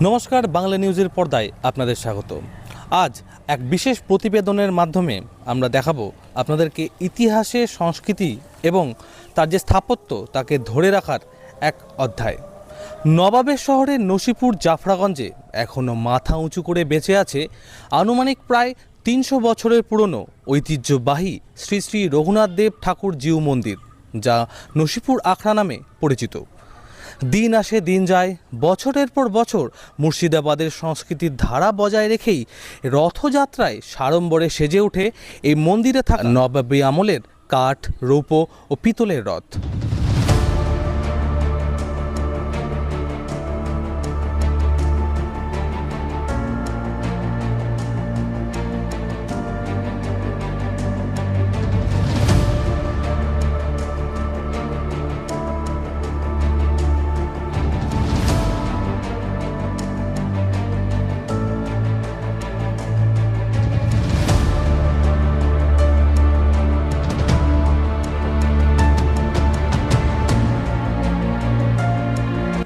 নমস্কার, বাংলা নিউজের পর্দায় আপনাদের স্বাগত। আজ এক বিশেষ প্রতিবেদনের মাধ্যমে আমরা দেখাবো আপনাদেরকে ইতিহাসে সংস্কৃতি এবং তার যে স্থাপত্য তাকে ধরে রাখার এক অধ্যায়। নবাবের শহরের নসিপুর জাফরাগঞ্জে এখনও মাথা উঁচু করে বেঁচে আছে আনুমানিক প্রায় ৩০০ বছরের পুরনো ঐতিহ্যবাহী শ্রী শ্রী রঘুনাথ দেব ঠাকুর জিউ মন্দির, যা নসিপুর আখড়া নামে পরিচিত। দিন আসে দিন যায়, বছরের পর বছর মুর্শিদাবাদের সংস্কৃতির ধারা বজায় রেখেই রথযাত্রায় সাড়ম্বরে সেজে ওঠে এই মন্দিরে থাকা নবাবী আমলের কাঠ, রৌপ্য ও পিতলের রথ।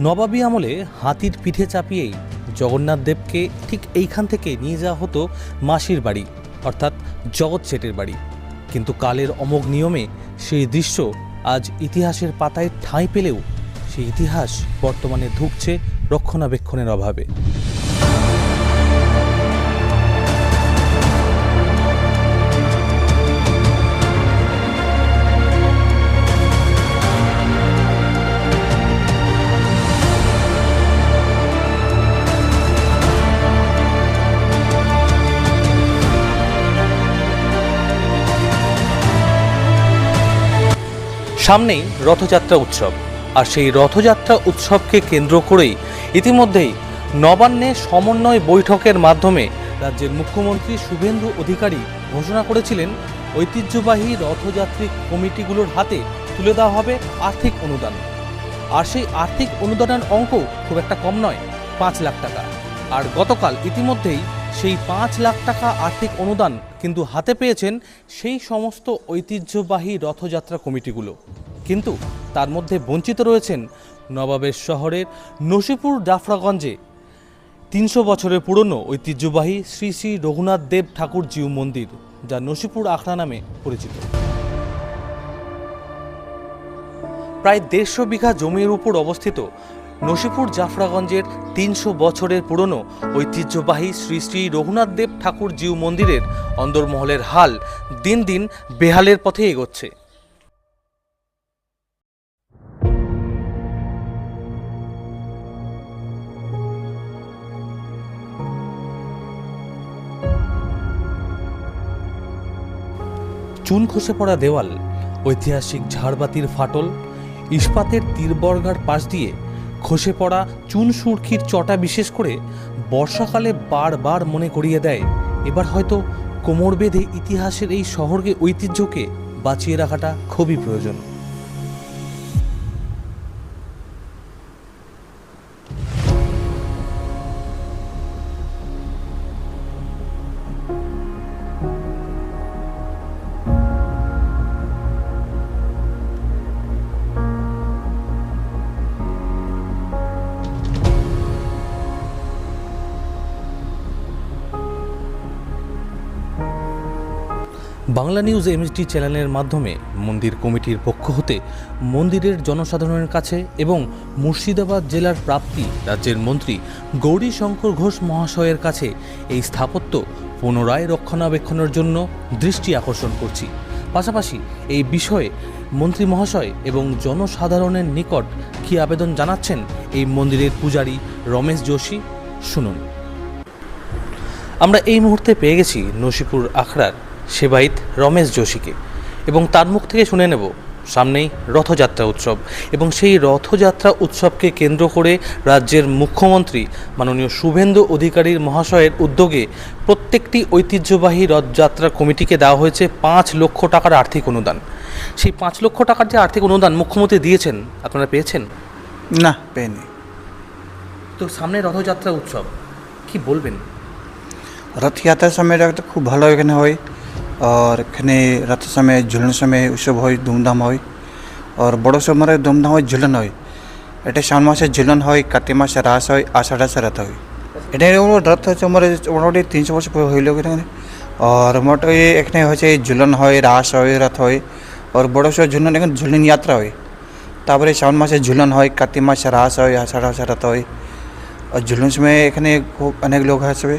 নবাবী আমলে হাতির পিঠে চাপিয়েই জগন্নাথ দেবকে ঠিক এইখান থেকে নিয়ে যাওয়া হতো মাসির বাড়ি, অর্থাৎ জগৎ শেঠের বাড়ি। কিন্তু কালের অমোঘ নিয়মে সেই দৃশ্য আজ ইতিহাসের পাতায় ঠাঁই পেলেও সেই ইতিহাস বর্তমানে ধুঁকছে রক্ষণাবেক্ষণের অভাবে। সামনেই রথযাত্রা উৎসব, আর সেই রথযাত্রা উৎসবকে কেন্দ্র করেই ইতিমধ্যেই নবান্নে সমন্বয় বৈঠকের মাধ্যমে রাজ্যের মুখ্যমন্ত্রী শুভেন্দু অধিকারী ঘোষণা করেছিলেন ঐতিহ্যবাহী রথযাত্রী কমিটিগুলোর হাতে তুলে দেওয়া হবে আর্থিক অনুদান। আর সেই আর্থিক অনুদানের অঙ্ক খুব একটা কম নয়, ৫ লাখ টাকা। আর গতকাল ইতিমধ্যেই সেই ৫ লাখ টাকা আর্থিক অনুদান কিন্তু হাতে পেয়েছেন সেই সমস্ত ঐতিহ্যবাহী রথযাত্রা কমিটিগুলো। কিন্তু তার মধ্যে বঞ্চিত রয়েছেন নবাবের শহরের নসিপুর জাফরাগঞ্জে ৩০০ বছরের পুরনো ঐতিহ্যবাহী শ্রী শ্রী রঘুনাথ দেব ঠাকুর জিউ মন্দির, যা নসিপুর আখড়া নামে পরিচিত। প্রায় ১৫০ বিঘা জমির উপর অবস্থিত নসিপুর জাফরাগঞ্জের ৩০০ বছরের পুরনো ঐতিহ্যবাহী শ্রী শ্রী রঘুনাথ দেব ঠাকুর জিউ মন্দিরের অন্দরমহলের হাল দিন দিন বেহালের পথে এগোচ্ছে। চুন খসে পড়া দেওয়াল, ঐতিহাসিক ঝাড়বাতির ফাটল, ইস্পাতের তীরবর্গার পাশ দিয়ে খসে পড়া চুন সুরকির চটা বিশেষ করে বর্ষাকালে বারবার মনে করিয়ে দেয় এবার হয়তো কোমর বেঁধে ইতিহাসের এই শহরকে ঐতিহ্যকে বাঁচিয়ে রাখাটা খুবই প্রয়োজন। বাংলা নিউজ এমএসডি চ্যানেলের মাধ্যমে মন্দির কমিটির পক্ষ হতে মন্দিরের জনসাধারণের কাছে এবং মুর্শিদাবাদ জেলার প্রাপ্তি রাজ্যের মন্ত্রী গৌরীশঙ্কর ঘোষ মহাশয়ের কাছে এই স্থাপত্য পুনরায় রক্ষণাবেক্ষণের জন্য দৃষ্টি আকর্ষণ করছি। পাশাপাশি এই বিষয়ে মন্ত্রী মহাশয় এবং জনসাধারণের নিকট কী আবেদন জানাচ্ছেন এই মন্দিরের পূজারী রমেশ যোশী, শুনুন। আমরা এই মুহূর্তে পেয়ে গেছি নসিপুর আখড়ার সেবায়িত রমেশ যোশীকে, এবং তার মুখ থেকে শুনে নেব সামনেই রথযাত্রা উৎসব, এবং সেই রথযাত্রা উৎসবকে কেন্দ্র করে রাজ্যের মুখ্যমন্ত্রী মাননীয় শুভেন্দু অধিকারী মহাশয়ের উদ্যোগে প্রত্যেকটি ঐতিহ্যবাহী রথযাত্রা কমিটিকে দেওয়া হয়েছে ৫ লক্ষ টাকার আর্থিক অনুদান। সেই ৫ লক্ষ টাকার যে আর্থিক অনুদান মুখ্যমন্ত্রী দিয়েছেন, আপনারা পেয়েছেন? না, পেয়নি। তো সামনে রথযাত্রা উৎসব, কি বলবেন? রথযাত্রার সময়টা তো খুব ভালো এখানে হয়, আর এখানে রথের সময় ঝুলনের সময় উৎসব হয়, ধুমধাম হয়, আর বড় সময় ধুমধাম হয়, ঝুলন হয়। এটা শ্রাবণ মাসে ঝুলন হয়, কার্তিক মাসে রাস হয়, আষাঢ় মাসে রথ হয়। এটা রথ হচ্ছে মোটামুটি 300 বছর হইল এখানে। আর মোটামুটি এখানে হচ্ছে ঝুলন হয়, রাস হয়, রথ হয়। আর বড় সড়ো ঝুলন এখানে ঝুলন যাত্রা হয়। তারপরে শ্রাবণ মাসে ঝুলন হয়, কার্তিক মাসে রাস হয়, আষাঢ় মাসে রথ হয়। আর ঝুলন সময় এখানে খুব অনেক লোক আসবে,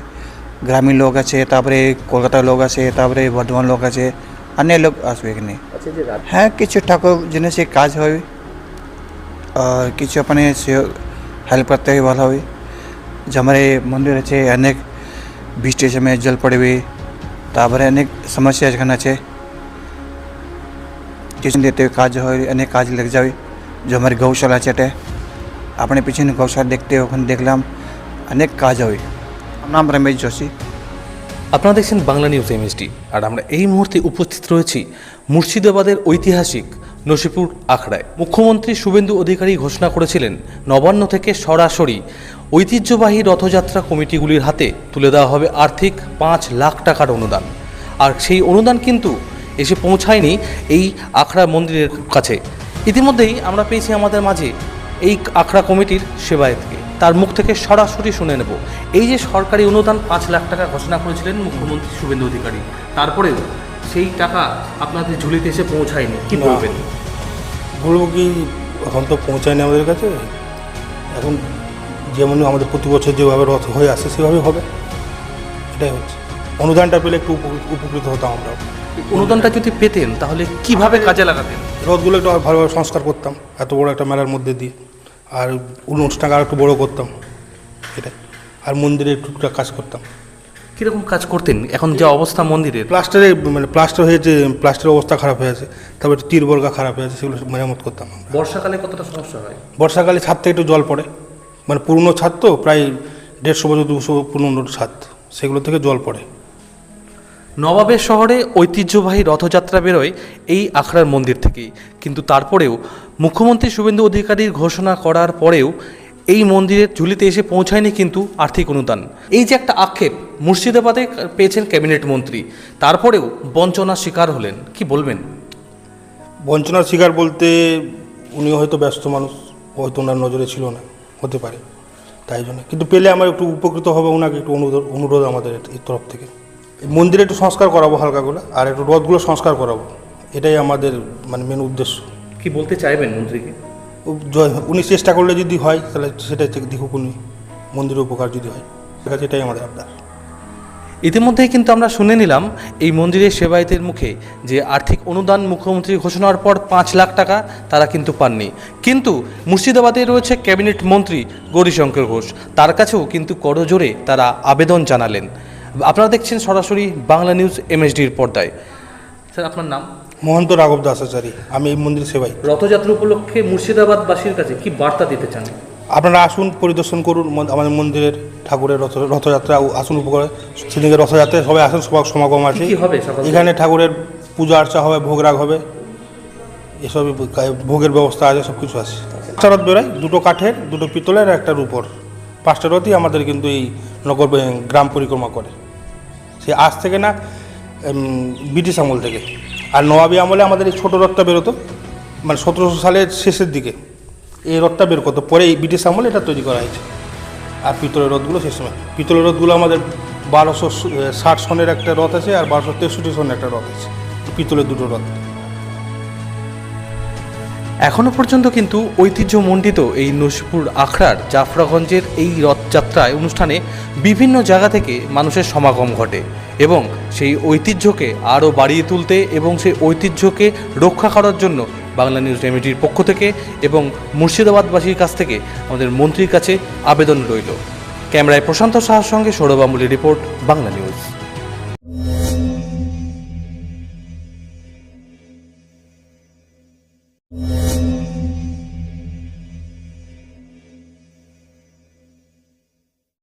গ্রামীণ লোক আছে, তারপরে কলকাতার লোক আছে, তারপরে বর্ধমান লোক আছে, অনেক লোক আসবে এখানে। হ্যাঁ, কিছু ঠাকুর জিনিসের কাজ হয় আর কিছু अपने से हेल्प करते हुए ভালো হবে। যে हमारे मंदिर আছে অনেক বৃষ্টির সময় জল পড়বে, তারপরে অনেক সমস্যা এখানে আছে, কিছু দিতে কাজ হয়, অনেক কাজ লেগে যাবে। যে हमारी गौशाला আছে এটা अपने পিছনে गौशाला দেখতে, ওখানে দেখলাম অনেক কাজ হয়। আমার নাম রমেশ যোশী। আপনারা দেখছেন বাংলা নিউজ এমএসডি, আর আমরা এই মুহূর্তে উপস্থিত রয়েছি মুর্শিদাবাদের ঐতিহাসিক নসিপুর আখড়ায়। মুখ্যমন্ত্রী শুভেন্দু অধিকারী ঘোষণা করেছিলেন নবান্ন থেকে সরাসরি ঐতিহ্যবাহী রথযাত্রা কমিটিগুলির হাতে তুলে দেওয়া হবে আর্থিক 5 লাখ টাকার অনুদান। আর সেই অনুদান কিন্তু এসে পৌঁছায়নি এই আখড়া মন্দিরের কাছে। ইতিমধ্যেই আমরা পেয়েছি আমাদের মাঝে এই আখড়া কমিটির সেবায়েতকে, তার মুখ থেকে সরাসরি শুনে নেব। এই যে সরকারি অনুদান 5 লাখ টাকা ঘোষণা করেছিলেন মুখ্যমন্ত্রী শুভেন্দু অধিকারী, তারপরেও সেই টাকা আপনাদের ঝুলিতে এসে পৌঁছায়নি, কি বলবেন? বলবো কি, এখন তো পৌঁছায়নি আমাদের কাছে। এখন যেমন আমাদের প্রতি বছর যেভাবে রথ হয়ে আসে সেভাবেই হবে, এটাই হচ্ছে। অনুদানটা পেলে একটু উপকৃত হতাম আমরা। অনুদানটা যদি পেতেন তাহলে কিভাবে কাজে লাগাতেন? রথগুলো একটু ভালোভাবে সংস্কার করতাম এত বড় একটা মেলার মধ্যে দিয়ে, আর অনুষ্ঠানটা আর একটু বড়ো করতাম, এটাই। আর মন্দিরে একটু কাজ করতাম। কীরকম কাজ করতেন? এখন যে অবস্থা মন্দিরের, প্লাস্টার হয়েছে, প্লাস্টারের অবস্থা খারাপ হয়ে আছে, তারপরে তীরবর্গা খারাপ হয়ে আছে, সেগুলো মেরামত করতাম। বর্ষাকালে কতটা সমস্যা হয়? বর্ষাকালে ছাদ থেকে একটু জল পড়ে, মানে পুরনো ছাদ তো, প্রায় 150 বছর 200 পুরনো ছাদ, সেগুলো থেকে জল পড়ে। নবাবের শহরে ঐতিহ্যবাহী রথযাত্রা বেরোয় এই আখড়ার মন্দির থেকেই, কিন্তু তারপরেও মুখ্যমন্ত্রী শুভেন্দু অধিকারীর ঘোষণা করার পরেও এই মন্দিরের ঝুলিতে এসে পৌঁছায়নি কিন্তু আর্থিক অনুদান। এই যে একটা আক্ষেপ মুর্শিদাবাদে পেয়েছেন ক্যাবিনেট মন্ত্রী, তারপরেও বঞ্চনার শিকার হলেন, কি বলবেন? বঞ্চনার শিকার বলতে, উনি হয়তো ব্যস্ত মানুষ, হয়তো ওনার নজরে ছিল না, হতে পারে, তাই জন্য। কিন্তু পেলে আমার একটু উপকৃত হবে, ওনাকে একটু অনুরোধ আমাদের এই তরফ থেকে। মন্দিরে একটু সংস্কার করাবো হালকাগুলো, আর একটু রথগুলো সংস্কার করাবো, এটাই আমাদের মানে মেন উদ্দেশ্য। কি বলতে চাইবেন মন্ত্রীকে? উনি চেষ্টা করলে যদি হয় তাহলে সেটাই দেখুক, উনি মন্দিরের উপকার যদি হয়, ঠিক আছে, এটাই আমাদের আবদার। ইতিমধ্যেই কিন্তু আমরা শুনে নিলাম এই মন্দিরের সেবায়েতের মুখে যে আর্থিক অনুদান মুখ্যমন্ত্রীর ঘোষণার পর 5 লাখ টাকা তারা কিন্তু পাননি। কিন্তু মুর্শিদাবাদে রয়েছে ক্যাবিনেট মন্ত্রী গৌরীশঙ্কর ঘোষ, তার কাছেও কিন্তু করজোড়ে তারা আবেদন জানালেন। আপনারা দেখছেন সরাসরি বাংলা নিউজ এমএসডির পর্দায়। স্যার, আপনার নাম? মহন্ত রাঘব দাসাচারী, আমি এই মন্দির সেবাই। রথযাত্রা উপলক্ষে মুর্শিদাবাদবাসীর কাছে কি বার্তা দিতে চান? আপনারা আসুন, পরিদর্শন করুন আমাদের মন্দিরের ঠাকুরের রথযাত্রা, আসুন উপকারে। সেদিকে রথযাত্রায় সবাই আসুন, সমাগম আছে। কি হবে এখানে ঠাকুরের পূজা অর্চা হবে, ভোগরাগ হবে, এসব ভোগের ব্যবস্থা আছে, সব কিছু আছে। 5টা রথ বেরোয়, 2টো কাঠের, 2টো পিতলের, 1টা রূপোর। 5টা রথই আমাদের কিন্তু এই নগর গ্রাম পরিক্রমা করে, সে আজ থেকে না, ব্রিটিশ আমল থেকে। আর নবাবী আমলে আমাদের এই ছোটো রথটা বেরোতো, মানে 1700 সালের শেষের দিকে এই রথটা বের করতো, পরে এই ব্রিটিশ আমলে এটা তৈরি করা হয়েছে। আর পিতলের রথগুলো সে সময়, পিতলের রথগুলো আমাদের 1260 সনের একটা রথ আছে, আর 1263 সনের একটা রথ আছে, পিতলের 2টো রথ। এখনও পর্যন্ত কিন্তু ঐতিহ্যমণ্ডিত এই নসিপুর আখড়ার জাফরাগঞ্জের এই রথযাত্রায় অনুষ্ঠানে বিভিন্ন জায়গা থেকে মানুষের সমাগম ঘটে, এবং সেই ঐতিহ্যকে আরও বাড়িয়ে তুলতে এবং সেই ঐতিহ্যকে রক্ষা করার জন্য বাংলা নিউজ এমএসডির পক্ষ থেকে এবং মুর্শিদাবাদবাসীর কাছ থেকে আমাদের মন্ত্রীর কাছে আবেদন রইল। ক্যামেরায় প্রশান্ত সাহার সঙ্গে সৌরভ আম্বুলি রিপোর্ট, বাংলা নিউজ।